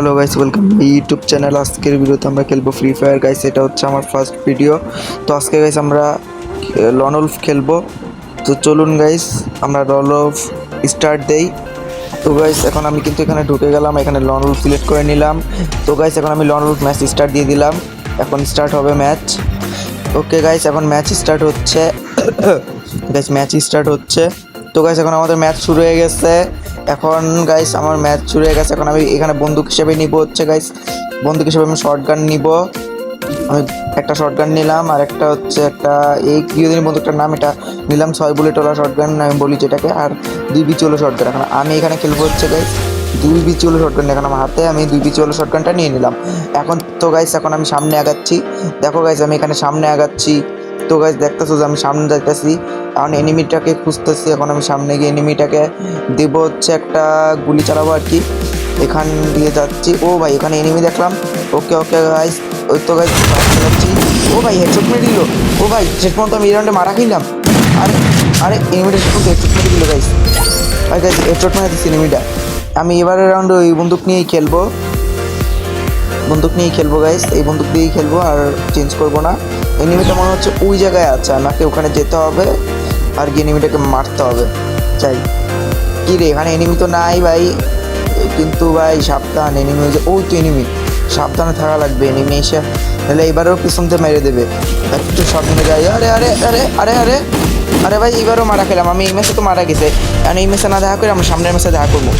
Hello guys, welcome YouTube channel. আজকের ভিডিওতে আমরা খেলবো ফ্রি ফায়ার গাইস। এটা হচ্ছে আমার ফার্স্ট ভিডিও। তো আজকে গাইস আমরা লনউলফ খেলবো। তো চলুন গাইস আমরা লনউলফ স্টার্ট দেই। তো গাইস এখন আমি কিন্তু এখানে ঢুকে গেলাম, এখানে লনউলফ সিলেক্ট করে নিলাম। তো গাইস এখন আমি লনউলফ ম্যাচ স্টার্ট দিয়ে দিলাম। এখন স্টার্ট হবে ম্যাচ। ওকে গাইস এখন ম্যাচ স্টার্ট হচ্ছে। গাইস ম্যাচ স্টার্ট হচ্ছে। তো গাইস এখন আমাদের ম্যাচ শুরু হয়ে গেছে। এখন গাইস আমার ম্যাচ শুরু হয়ে গেছে। এখন আমি এখানে বন্দুক হিসেবে নিব হচ্ছে গাইস, বন্দুক হিসেবে আমি শর্টগান নিব। আমি একটা শর্টগান নিলাম, আর একটা হচ্ছে একটা এই গৃহদিনী বন্দুকটার নাম, এটা নিলাম 6 বুলেটওয়ালা শর্টগান আমি বলি যেটাকে। আর 2 বিচি শর্টগান। এখন আমি এখানে খেলবো হচ্ছে গাইস 2 বিচি শর্টগান। এখন আমার হাতে আমি 2 বিচি শর্টগানটা নিয়ে নিলাম। এখন তো গাইস এখন আমি সামনে আগাচ্ছি। দেখো গাইস আমি এখানে সামনে আগাচ্ছি। তো গাইস দেখতেছো যে আমি সামনে যাইতেছি, এখন এনিমিটাকে খুঁজতেছি। এখন আমি সামনে গিয়ে এনিমিটাকে দেব হচ্ছে একটা গুলি চালাবো আর কি। এখান দিয়ে যাচ্ছি। ও ভাই এখানে এনিমি দেখলাম। ওকে ওকে গাইস, ওই তো গাইস চালাচ্ছি। ও ভাই হেডশট মেরে দিল। ও ভাই শেষ পর্যন্ত আমি এই রাউন্ডে মারা খেলাম। আরে আরে এনিমিটা শেষ পর্যন্ত হেডশট মেরে দিল গাইস। ভাই গাইস হেডশট মেরে দিচ্ছে এনিমিটা। আমি এবারের রাউন্ডে ওই বন্দুক নিয়েই খেলবো, গাইস। এই বন্দুক দিয়েই খেলবো, আর চেঞ্জ করবো না। এনিমিটা মনে হচ্ছে ওই জায়গায় আছে, আমাকে ওখানে যেতে হবে আর কি এনিমিটাকে মারতে হবে। চাই কি রে, এখানে এনিমি তো নাই ভাই, কিন্তু ভাই সাবধান, এনিমি হয়ে যায়। ওই তো এনিমি, সাবধানে থাকা লাগবে। এনিমি এসে তাহলে এবারেও পিছন থেকে মেরে দেবে, একটু সাবধানে যাই। আরে আরে আরে আরে আরে আরে ভাই এবারও মারা খেলাম আমি। এই ম্যাচে তো মারা গেছে, কারণ এই ম্যাচে না দেখা করে আমরা সামনের ম্যাচে দেখা করবো।